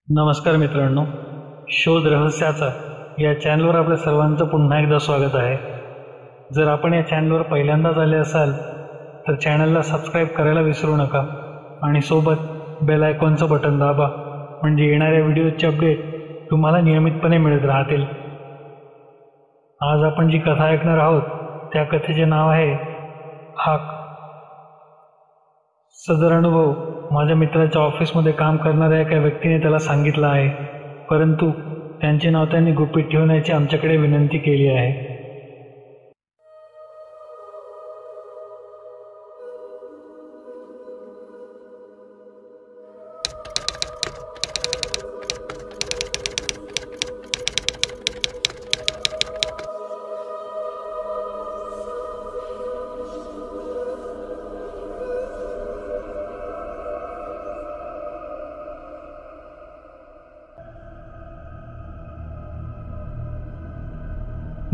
नमस्कार मित्रांनो, शोध रहस्याचा या चॅनलवर आपल्या सर्वांचं पुन्हा एकदा स्वागत आहे. जर आपण या चॅनलवर पहिल्यांदाच आले असाल तर चॅनलला सबस्क्राईब करायला विसरू नका आणि सोबत बेल आयकॉनचं बटन दाबा, म्हणजे येणाऱ्या व्हिडिओचे अपडेट तुम्हाला नियमितपणे मिळत राहतील. आज आपण जी कथा ऐकणार आहोत त्या कथेचे नाव आहे हाक. सदर अनुभव माझ्या मित्राच्या ऑफिसमध्ये काम करणाऱ्या एका व्यक्तीने त्याला सांगितला आहे, परंतु त्यांचे नाव त्यांनी गुपित ठेवण्याची आमच्याकडे विनंती केली आहे.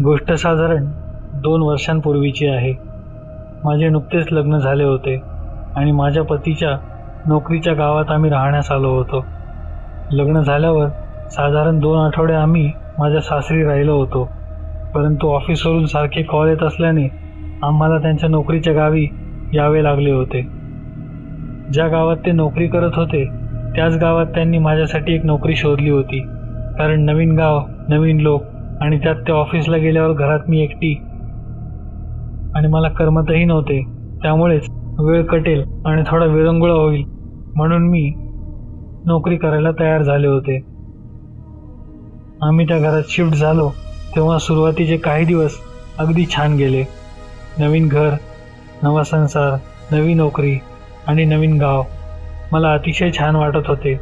गोष्ट साधारण 2 वर्षांपूर्वीची आहे. माझे नुकतेच लग्न झाले होते आणि माझ्या पतीच्या नोकरीच्या गावात आम्ही राहण्यास आलो होतो. लग्न झाल्यावर साधारण 2 आठवडे आम्ही माझ्या सासरी राहिलो होतो, परंतु ऑफिसवरून सारखे कॉल येत असल्याने आम्हाला त्यांच्या नोकरीच्या गावी यावे लागले होते. ज्या गावात ते नोकरी करत होते त्याच गावात त्यांनी माझ्यासाठी एक नोकरी शोधली होती, कारण नवीन गाव, नवीन लोक आणि त्यात ते ऑफिसला गेल्यावर घरात मी एकटी आणि मला करमतही नव्हते. त्यामुळेच वेळ कटेल आणि थोडा विरंगुळा होईल म्हणून मी नोकरी करायला तयार झाले होते. आम्ही त्या घरात शिफ्ट झालो तेव्हा सुरुवातीचे काही दिवस अगदी छान गेले. नवीन घर, नवा संसार, नवी नोकरी आणि नवीन गाव मला अतिशय छान वाटत होते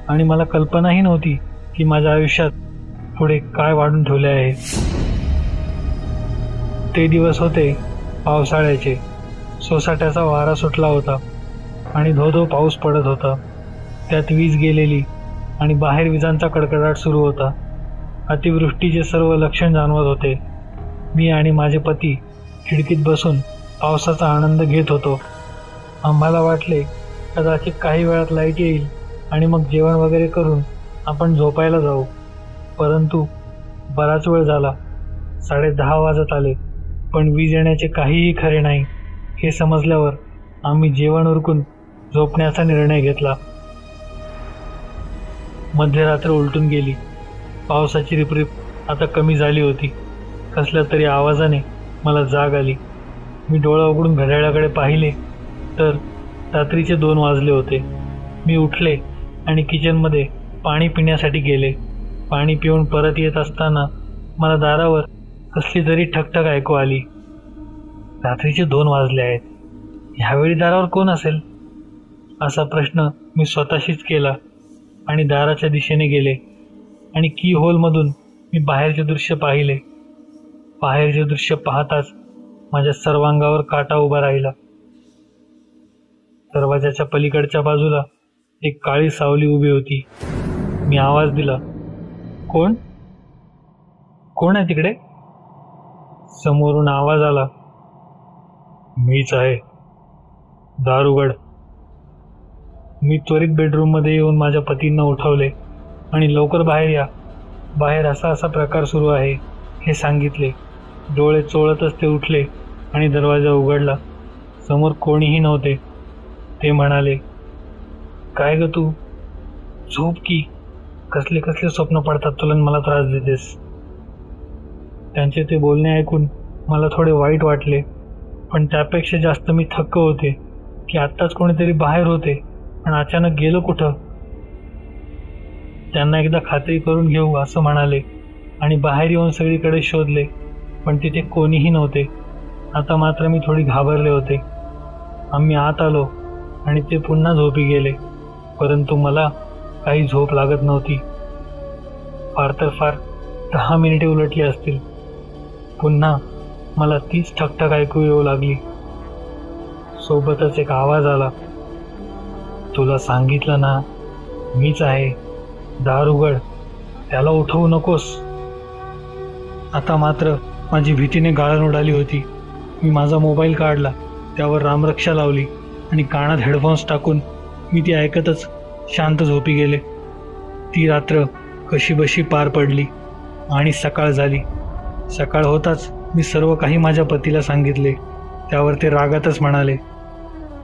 आणि मला कल्पनाही नव्हती की माझ्या आयुष्यात पुढे काय वाढून ठेवले आहे. ते दिवस होते पावसाळ्याचे. सोसाट्याचा वारा सुटला होता आणि धो पाऊस पडत होता. त्यात वीज गेलेली आणि बाहेर विजांचा कडकडाट सुरू होता. अतिवृष्टीचे सर्व लक्षण जाणवत होते. मी आणि माझे पती खिडकीत बसून पावसाचा आनंद घेत होतो. आम्हाला वाटले कदाचित काही वेळात लाईट येईल आणि मग जेवण वगैरे करून आपण झोपायला जाऊ, परंतु बराच वेळ झाला. 10:30 वाजत आले, पण वीज येण्याचे काहीही खरे नाही. हे समजल्यावर आम्ही जेवण उरकून झोपण्याचा निर्णय घेतला. मध्यरात्र उलटून गेली. पावसाची रिपरिप आता कमी झाली होती. कसल्या तरी आवाजाने मला जाग आली. मी डोळा उघडून घड्याळाकडे पाहिले तर रात्रीचे 2 वाजले होते. मी उठले आणि किचनमध्ये पाणी पिण्यासाठी गेले. पाणी पिऊन परत येत असताना मला दारावर कसली तरी ठकठक ऐकू आली. रात्रीचे 2 वाजले आहेत, ह्यावेळी दारावर कोण असेल असा प्रश्न मी स्वतःशीच केला आणि दाराच्या दिशेने गेले आणि की होलमधून मी बाहेरचे दृश्य पाहिले. बाहेरचे दृश्य पाहताच माझ्या सर्वांगावर काटा उभा राहिला. दरवाजाच्या पलीकडच्या बाजूला एक काळी सावली उभी होती. मी आवाज दिला, कोण कोण आहे तिकडे? समोरून आवाज आला, मीच आहे, दार उघड. मी त्वरित बेडरूममध्ये येऊन माझ्या पतींना उठवले आणि लवकर बाहेर या, बाहेर असा प्रकार सुरू आहे हे सांगितले. डोळे चोळतच ते उठले आणि दरवाजा उघडला. समोर कोणीही नव्हते. ते म्हणाले, काय ग तू, झोप की, कसले कसले स्वप्न पडतात तुला, मला त्रास देतेस. त्यांचे ते बोलणे ऐकून मला थोडे वाईट वाटले, पण त्यापेक्षा जास्त मी थक्क होते की आत्ताच कोणीतरी बाहेर होते पण अचानक गेलो कुठं. त्यांना एकदा खात्री करून घेऊ असं म्हणाले आणि बाहेर येऊन सगळीकडे शोधले, पण तिथे कोणीही नव्हते. आता मात्र मी थोडी घाबरले होते. आम्ही आत आलो आणि ते पुन्हा झोपी गेले, परंतु मला काही झोप लागत नव्हती. फार तर फार 10 मिनिटे उलटली असतील. पुन्हा मला तीच ठकठक ऐकू येऊ लागली. सोबतच एक आवाज आला, तुला सांगितलं ना, मीच आहे, दार उघड, त्याला उठवू नकोस. आता मात्र माझी भीतीने गाळण उडाली होती. मी माझा मोबाईल काढला, त्यावर रामरक्षा लावली आणि कानात हेडफोन्स टाकून मी ती ऐकतच शांत झोपी गेले. ती रात्र कशीबशी पार पडली आणि सकाळ झाली. सकाळ होताच मी सर्व काही माझ्या पतीला सांगितले. त्यावर ते रागातच म्हणाले,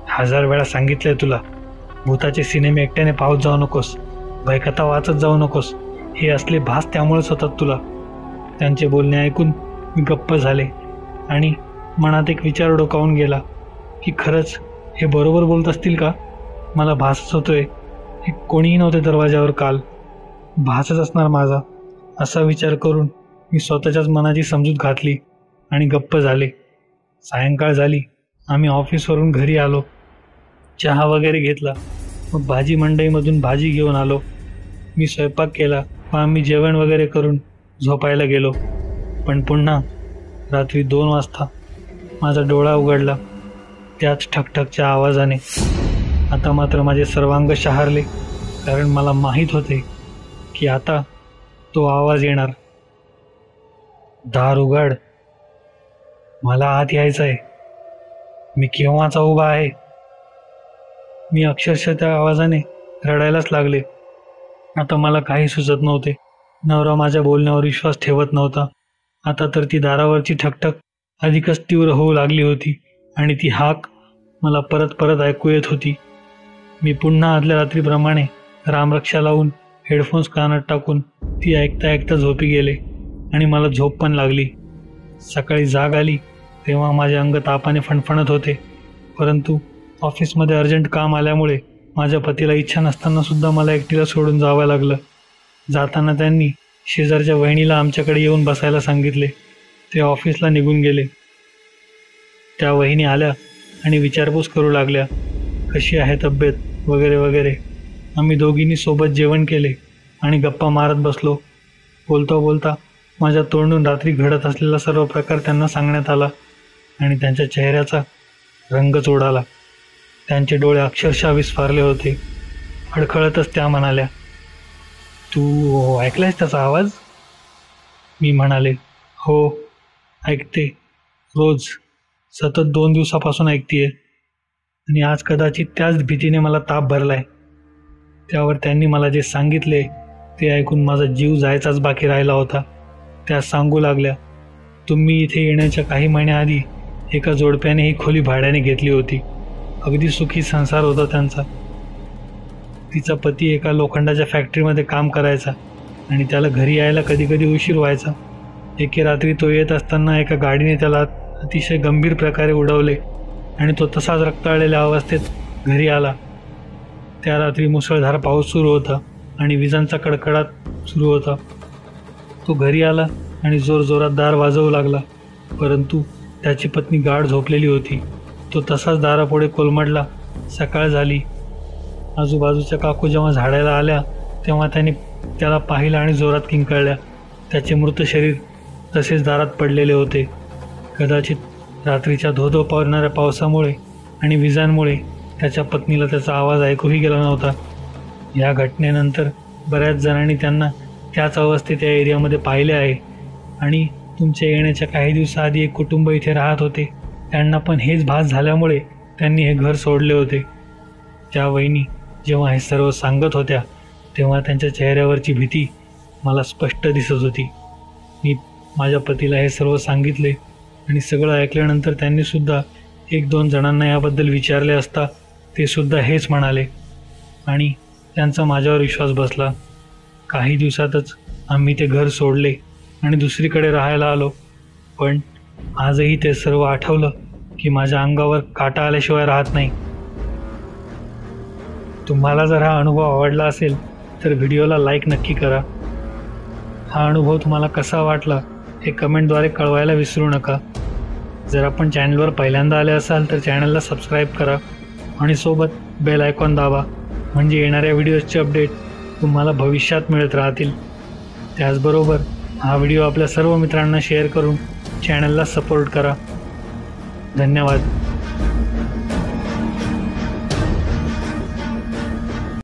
1000 वेळा सांगितलंय तुला, भूताचे सिनेमे एकट्याने पाहत जाऊ नकोस, भयकथा वाचत जाऊ नकोस, हे असले भास त्यामुळेच होतात तुला. त्यांचे बोलणे ऐकून मी गप्प झाले आणि मनात एक विचार डोकावून गेला की खरंच हे बरोबर बोलत असतील का? मला भासच होतोय की कोणीही नव्हते दरवाजावर काल, भासच असणार माझा. असा विचार करून मी स्वतःच्याच मनाची समजूत घातली आणि गप्प झाले. सायंकाळ झाली. आम्ही ऑफिसवरून घरी आलो. चहा वगैरे घेतला. मग भाजी मंडईमधून भाजी घेऊन आलो. मी स्वयंपाक केला व आम्ही जेवण वगैरे करून झोपायला गेलो. पण पुन्हा रात्री 2 वाजता माझा डोळा उघडला, त्याच ठकठकच्या आवाजाने. आता मात्र माझे सर्वांग शहारले, कारण मला माहीत होते की आता तो आवाज येणार. दार उघड, मला आत यायचं आहे, मी केव्हाचा उभा आहे. मी अक्षरशः त्या आवाजाने रडायलाच लागले. आता मला काही सुचत नव्हते. नवरा माझ्या बोलण्यावर विश्वास ठेवत नव्हता. आता तर ती दारावरची ठकठक अधिकच तीव्र होऊ लागली होती आणि ती हाक मला परत परत ऐकू येत होती. मी पुन्हा आदल्या रात्रीप्रमाणे रामरक्षा लावून हेडफोन्स कानात टाकून ती ऐकता ऐकता झोपी गेले आणि मला झोप पण लागली. सकाळी जाग आली तेव्हा माझे अंग तापाने फणफणत होते. परंतु ऑफिसमध्ये अर्जंट काम आल्यामुळे माझ्या पतीला इच्छा नसताना सुद्धा मला एकटीला सोडून जावं लागलं. जाताना त्यांनी शेजारच्या वहिनीला आमच्याकडे येऊन बसायला सांगितले. ते ऑफिसला निघून गेले. त्या वहिनी आल्या आणि विचारपूस करू लागल्या, कशी आहे तब्येत वगैरे वगैरे. आम्ही दोघींनी सोबत जेवण केले आणि गप्पा मारत बसलो. बोलता बोलता माझ्या तोंडून रात्री घडत असलेला सर्व प्रकार त्यांना सांगण्यात आला आणि त्यांच्या चेहऱ्याचा रंगच उडाला. त्यांचे डोळे अक्षरशः विस्फारले होते. खडखळतच त्या म्हणाल्या, तू ऐकलायस त्याचा आवाज? मी म्हणाले, हो ऐकते, रोज सतत 2 दिवसापासून ऐकतेय आणि आज कदाचित त्याच भीतीने मला ताप भरलाय. त्यावर त्यांनी मला जे सांगितले ते ऐकून माझा जीव जायचाच बाकी राहिला होता. त्या सांगू लागल्या, तुम्ही इथे येण्याच्या काही महिन्याआधी एका जोडप्याने ही खोली भाड्याने घेतली होती. अगदी सुखी संसार होता त्यांचा. तिचा पती एका लोखंडाच्या फॅक्टरीमध्ये काम करायचा आणि त्याला घरी यायला कधी कधी उशीर व्हायचा. एके रात्री तो येत असताना एका गाडीने त्याला अतिशय गंभीर प्रकारे उडवले आणि तो तसाच रक्ताळलेल्या अवस्थेत घरी आला. त्या रात्री मुसळधार पाऊस सुरू होता आणि विजांचा कडकडाट सुरू होता. तो घरी आला आणि जोरजोरात दार वाजवू लागला, परंतु त्याची पत्नी गाढ झोपलेली होती. तो तसाच दारापुढे कोलमडला. सकाळ झाली. आजूबाजूच्या काकू जेव्हा झाडायला आल्या तेव्हा त्यांनी त्याला पाहिलं आणि जोरात किंकाळल्या. त्याचे मृत शरीर तसेच दारात पडलेले होते. कदाचित रात्रीच्या धो-धो पडणाऱ्या पावसामुळे आणि विजांमुळे त्याच्या पत्नीला त्याचा आवाज ऐकूही गेला नव्हता. या घटनेनंतर बऱ्याच जणांनी त्यांना त्याच अवस्थेत या एरियामध्ये पाहिले आहे आणि तुमच्या येण्याच्या काही दिवसाआधी एक कुटुंब इथे राहत होते. त्यांना पण हेच भास झाल्यामुळे त्यांनी हे घर सोडले होते. त्या वहिनी जेव्हा हे सर्व सांगत होत्या तेव्हा त्यांच्या चेहऱ्यावरची भीती मला स्पष्ट दिसत होती. मी माझ्या पतीला हे सर्व सांगितले आणि सगळं ऐकल्यानंतर त्यांनीसुद्धा 1-2 जणांना याबद्दल विचारले असता ते सुद्धा हेच म्हणाले आणि त्यांचा माझ्यावर विश्वास बसला. काही दिवसातच आम्ही ते घर सोडले आणि दुसरीकडे राहायला आलो. पण आजही ते सर्व आठवलं की माझ्या अंगावर काटा आल्याशिवाय राहत नाही. तुम्हाला जर हा अनुभव आवडला असेल तर व्हिडिओला लाईक नक्की करा. हा अनुभव तुम्हाला कसा वाटला हे कमेंटद्वारे कळवायला विसरू नका. जर आपण चॅनलवर पहिल्यांदा आले असाल तर चॅनलला सबस्क्राईब करा आणि सोबत बेल आयकॉन दाबा, म्हणजे येणाऱ्या व्हिडिओजचे अपडेट तुम्हाला भविष्यात मिळत राहतील. त्याचबरोबर हा व्हिडिओ आपल्या सर्व मित्रांना शेअर करून चॅनलला सपोर्ट करा. धन्यवाद.